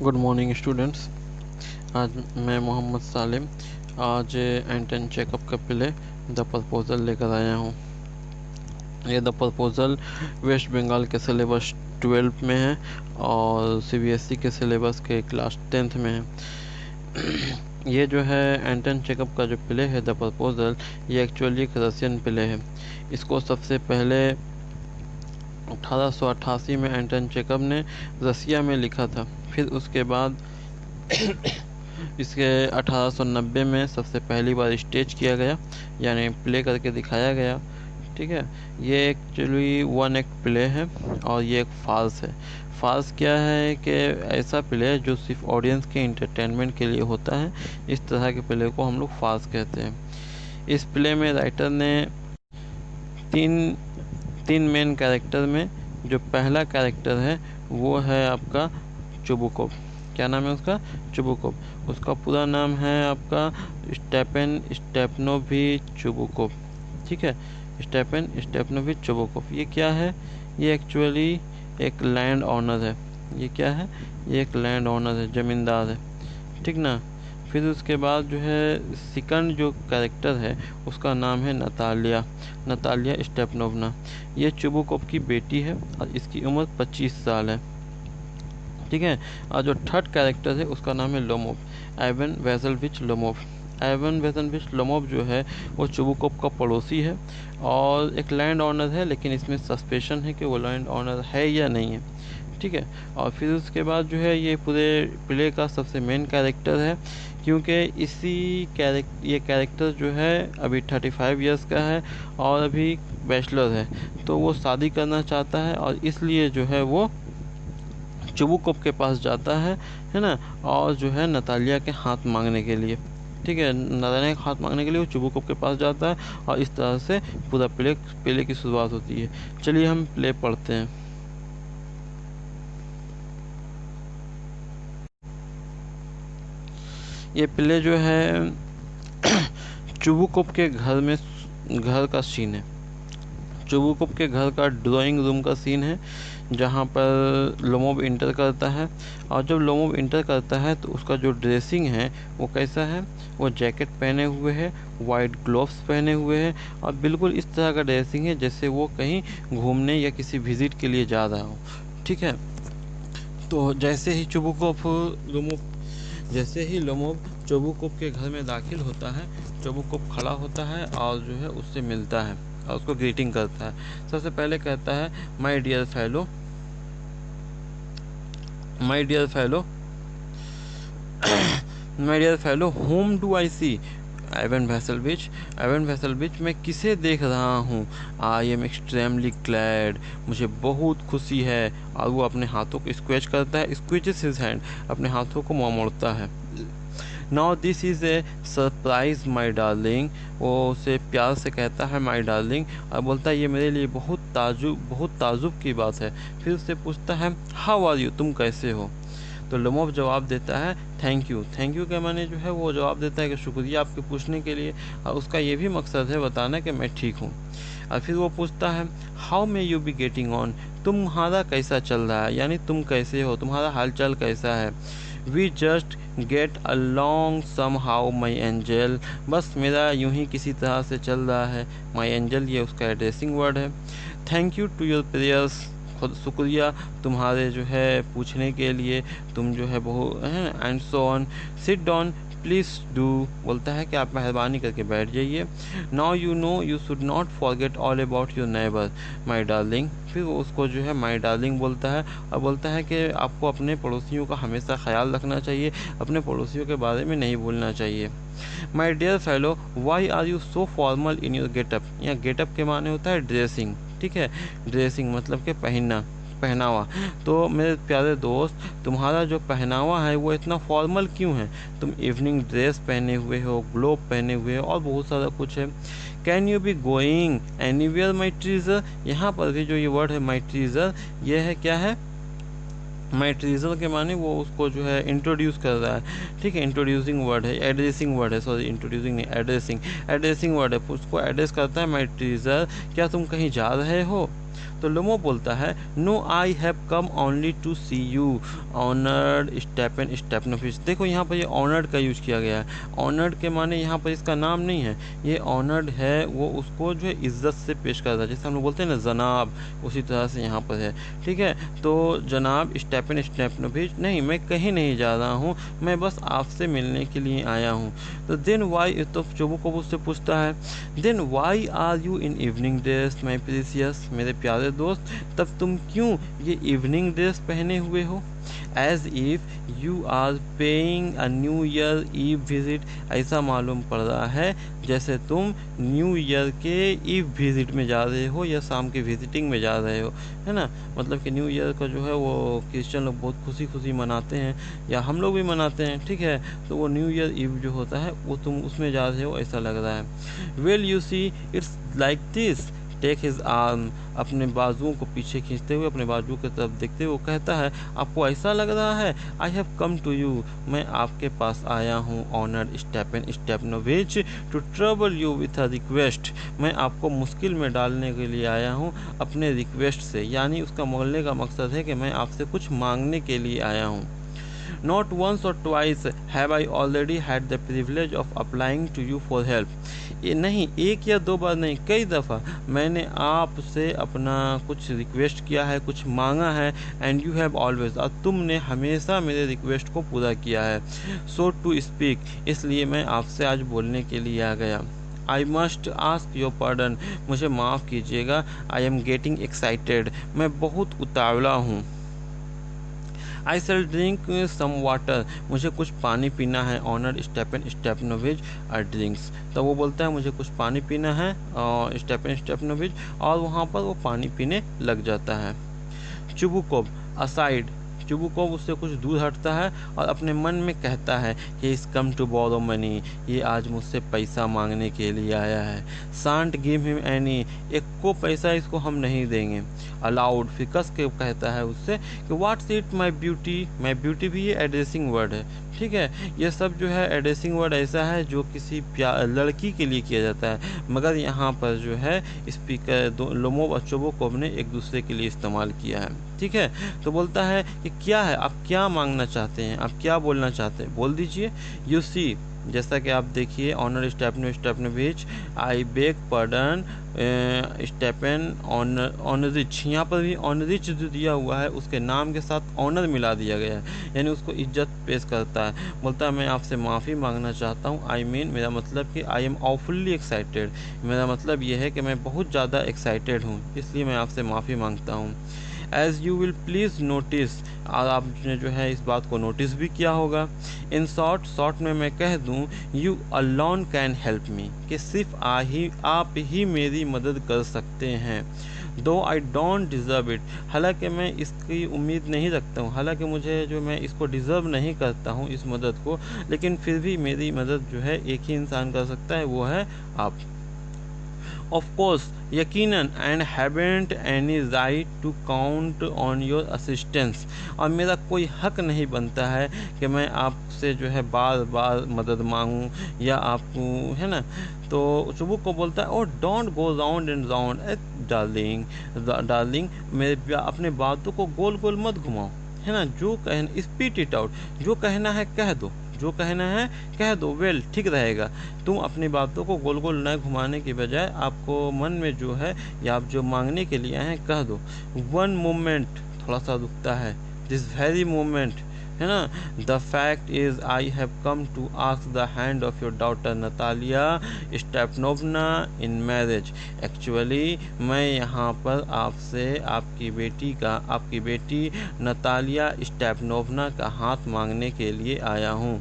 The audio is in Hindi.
Good morning students. आज मैं मोहम्मद सालिम आज एंटन चेकअप का प्ले द प्रपोजल लेकर आया हूँ। ये द प्रपोजल वेस्ट बंगाल के सिलेबस 12 में है और सीबीएसई के सिलेबस के क्लास 10th में है। ये जो है एंटन चेकअप का जो प्ले है द प्रपोजल, ये एक्चुअली एक रशियन प्ले है। इसको सबसे पहले 1888 में एंटन चेकअप ने रसिया में लिखा था। फिर उसके बाद इसके 1890 में सबसे पहली बार स्टेज किया गया, यानी प्ले करके दिखाया गया। ठीक है, ये एक्चुअली वन एक्ट प्ले है और ये एक फार्स है। फार्स क्या है कि ऐसा प्ले है जो सिर्फ ऑडियंस के इंटरटेनमेंट के लिए होता है। इस तरह के प्ले को हम लोग फार्स कहते हैं। इस प्ले में राइटर ने तीन मेन कैरेक्टर में जो पहला कैरेक्टर है वो है आपका चुबुकोव। क्या नाम है उसका? चुबुकोव। उसका पूरा नाम है आपका स्टेपन स्टेपनोविच चुबुकोव। ठीक है, स्टेपन स्टेपनोविच चुबुकोव। ये क्या है? ये एक्चुअली एक लैंड ऑनर है। ये क्या है? ये एक लैंड ऑनर है, ज़मींदार है। ठीक ना। फिर उसके बाद जो है सेकंड जो कैरेक्टर है उसका नाम है नतालिया स्टेपनोवना। ये चुबुकोव की बेटी है और इसकी उम्र 25 साल है। ठीक है, और जो थर्ड कैरेक्टर है उसका नाम है Lomov, Ivan Vassilyevich Lomov. Ivan Vassilyevich Lomov जो है वो चुबुकोव का पड़ोसी है और एक लैंड ऑनर है, लेकिन इसमें सस्पेशन है कि वो लैंड ऑनर है या नहीं है। ठीक है, और फिर उसके बाद जो है ये पूरे प्ले का सबसे मेन कैरेक्टर है, क्योंकि ये कैरेक्टर जो है अभी 35 इयर्स का है और अभी बैचलर है, तो वो शादी करना चाहता है और इसलिए जो है वो चुबुकोव के पास जाता है ना, और जो है नतालिया के हाथ मांगने के लिए। ठीक है, नतालिया के हाथ मांगने के लिए वो चुबुकोव के पास जाता है और इस तरह से पूरा प्ले की शुरुआत होती है। चलिए हम प्ले पढ़ते हैं। ये प्ले जो है चुबुकोव के घर का सीन है। चुबुकोव के घर का ड्राइंग रूम का सीन है, जहाँ पर लोमोव इंटर करता है। और जब लोमोव इंटर करता है तो उसका जो ड्रेसिंग है वो कैसा है? वो जैकेट पहने हुए है, वाइट ग्लोव्स पहने हुए है और बिल्कुल इस तरह का ड्रेसिंग है जैसे वो कहीं घूमने या किसी विजिट के लिए जा रहा हो। ठीक है, तो जैसे ही लोमोव चुबुकोव के घर में दाखिल होता है, चुबुकोव खड़ा होता है और जो है उससे मिलता है और उसको ग्रीटिंग करता है। सबसे पहले कहता है, my dear fellow my dear fellow whom do I see? Ivan Vassilyevich, मैं किसे देख रहा हूँ? आई एम एक्सट्रीमली ग्लैड, मुझे बहुत खुशी है। और वो अपने हाथों को स्क्वेच करता है, स्क्वेचेस हिज हैंड, अपने हाथों को मोड़ता है। Now this is a surprise my darling, वो उसे प्यार से कहता है माई डार्लिंग और बोलता है ये मेरे लिए बहुत ताजुब की बात है। फिर उससे पूछता है हाउ आर यू, तुम कैसे हो? तो लोमोव जवाब देता है थैंक यू के माने जो है वो जवाब देता है कि शुक्रिया आपके पूछने के लिए, और उसका ये भी मकसद है बताना कि मैं ठीक हूँ। और फिर वो पूछता है how may you be getting on, तुम्हारा कैसा चल रहा है, यानी तुम कैसे हो, तुम्हारा हालचाल कैसा है? We just get along somehow my angel, बस मेरा यूं ही किसी तरह से चल रहा है। माई एंजल ये उसका एड्रेसिंग वर्ड है। Thank you to your prayers, खुद शुक्रिया तुम्हारे जो है पूछने के लिए, तुम जो है बहुत हैं। And so on, sit down please do, बोलता है कि आप मेहरबानी करके बैठ जाइए। Now you know you should not forget all about your neighbour my darling, फिर वो उसको जो है माई डार्लिंग बोलता है और बोलता है कि आपको अपने पड़ोसियों का हमेशा ख्याल रखना चाहिए, अपने पड़ोसियों के बारे में नहीं भूलना चाहिए। My dear fellow why are you so formal in your getup, यहाँ गेटअप के माने होता है ड्रेसिंग। ठीक है, ड्रेसिंग मतलब कि पहनावा। तो मेरे प्यारे दोस्त, तुम्हारा जो पहनावा है वो इतना फॉर्मल क्यों है? तुम इवनिंग ड्रेस पहने हुए हो, ग्लोव पहने हुए हो और बहुत सारा कुछ है। Can you be going anywhere my treasure, यहाँ पर भी जो ये वर्ड है माई ट्रीजर, ये है क्या है? माई ट्रीजर के माने वो उसको जो है इंट्रोड्यूस कर रहा है। ठीक है, इंट्रोड्यूसिंग वर्ड है, एड्रेसिंग वर्ड है, सॉरी इंट्रोड्यूसिंग नहीं, एड्रेसिंग वर्ड है, उसको एड्रेस करता है माई ट्रीजर, क्या तुम कहीं जा रहे हो? तो लोमो बोलता है no I have come only to see you honoured Stepan Stepanovich. देखो यहाँ पर ये ऑनर्ड का यूज किया गया है। ऑनर्ड के माने यहाँ पर इसका नाम नहीं है, ये ऑनर्ड है, वो उसको जो है इज्जत से पेश करता है, जैसे हम लोग बोलते हैं ना जनाब, उसी तरह से यहाँ पर है। ठीक है, तो जनाब स्टेपन स्टेपनोविच, नहीं मैं कहीं नहीं जा रहा हूँ, मैं बस आपसे मिलने के लिए आया हूँ। तो देन वाई, तो चोबुकोव उससे पूछता है then why are you in evening dress my precious, मेरे प्यारे दोस्त तब तुम क्यों ये इवनिंग ड्रेस पहने हुए हो। As if you are paying a new year eve visit, ऐसा मालूम पड़ रहा है जैसे तुम न्यू ईयर के ईव विजिट में जा रहे हो या शाम की विजिटिंग में जा रहे हो, है ना। मतलब कि न्यू ईयर का जो है वो क्रिश्चियन लोग बहुत खुशी खुशी मनाते हैं, या हम लोग भी मनाते हैं, ठीक है। तो वो न्यू ईयर ईव जो होता है वो तुम उसमें जा रहे हो ऐसा लग रहा है। Well you see it's like this, take his arm, अपने बाजुओं को पीछे खींचते हुए अपने बाजुओं की तरफ देखते हुए वो कहता है आपको ऐसा लग रहा है, I have come to you, मैं आपके पास आया हूँ honoured Stepan Stepanovich to trouble you with a request, मैं आपको मुश्किल में डालने के लिए आया हूँ अपने रिक्वेस्ट से, यानी उसका बोलने का मकसद है कि मैं आपसे कुछ मांगने के लिए आया हूँ। Not once or twice have I already had the privilege of applying to you for help. ये नहीं, एक या दो बार नहीं, कई दफ़ा मैंने आपसे अपना कुछ रिक्वेस्ट किया है, कुछ मांगा है, एंड यू हैव ऑलवेज, और तुमने हमेशा मेरे रिक्वेस्ट को पूरा किया है। सो टू स्पीक, इसलिए मैं आपसे आज बोलने के लिए आ गया। I must ask your pardon, मुझे माफ़ कीजिएगा। आई एम गेटिंग एक्साइटेड, मैं बहुत उतावला हूँ। आई सेल ड्रिंक सम वाटर, मुझे कुछ पानी पीना है। ऑनर्ड स्टेपन स्टेपनोविच ड्रिंक्स, तो वो बोलता है मुझे कुछ पानी पीना है, और स्टेपन स्टेपनोविच, और वहाँ पर वो पानी पीने लग जाता है। चुबुकोव असाइड, चुबुकोव उससे कुछ दूर हटता है और अपने मन में कहता है कि इस कम टू बोरो मनी, ये आज मुझसे पैसा मांगने के लिए आया है। शांट गिव हिम एनी, एक को पैसा इसको हम नहीं देंगे। अलाउड, फिर कस के कहता है उससे कि what's it my beauty, my beauty भी ये एड्रेसिंग वर्ड है, ठीक है। ये सब जो है एड्रेसिंग वर्ड ऐसा है जो किसी लड़की के लिए किया जाता है, मगर यहाँ पर जो है स्पीकर लोमोव और चोबुकोव ने एक दूसरे के लिए इस्तेमाल किया है, ठीक है। तो बोलता है कि क्या है, आप क्या मांगना चाहते हैं, आप क्या बोलना चाहते हैं, बोल दीजिए। यू सी, जैसा कि आप देखिए, honour Stepanovich I beg pardon Stepan Honorich, यहाँ पर भी ऑनरिच जो दिया हुआ है उसके नाम के साथ ऑनर मिला दिया गया है, यानी उसको इज्जत पेश करता है। बोलता है मैं आपसे माफ़ी मांगना चाहता हूँ, आई मीन मेरा मतलब कि आई एम ऑफुली एक्साइटेड, मेरा मतलब ये है कि मैं बहुत ज़्यादा एक्साइटेड हूँ, इसलिए मैं आपसे माफ़ी मांगता हूँ। As you will please notice, और आपने जो है इस बात को नोटिस भी किया होगा। इन शॉर्ट में मैं कह दूँ, you alone can help me, कि सिर्फ आप ही मेरी मदद कर सकते हैं। दो आई डोंट डिज़र्व इट, हालांकि मैं इसकी उम्मीद नहीं रखता हूँ, हालांकि मुझे जो मैं इसको डिज़र्व नहीं करता हूँ इस मदद को, लेकिन फिर भी मेरी मदद जो है एक ही इंसान कर सकता है, वो है आप। ऑफ कोर्स, यकीनन, and haven't any right to count on your assistance, और मेरा कोई हक नहीं बनता है कि मैं आपसे जो है बार बार मदद मांगूं या आपको, है ना। तो चुबुक को बोलता है, oh don't go round and round darling, मेरे अपने बातों को गोल गोल मत घुमाओ, है ना। जो कहना स्पीट इट आउट, जो कहना है कह दो, जो कहना है कह दो, वेल ठीक रहेगा। तुम अपनी बातों को गोल गोल न घुमाने की बजाय आपको मन में जो है या आप जो मांगने के लिए आए हैं कह दो। वन मोमेंट, थोड़ा सा रुकता है, दिस वेरी मोमेंट, है ना। The fact is I have come to ask the hand of your daughter Natalia Stepanovna in marriage, actually मैं यहाँ पर आपसे आपकी बेटी नतालिया स्टेपनोवना का हाथ मांगने के लिए आया हूँ।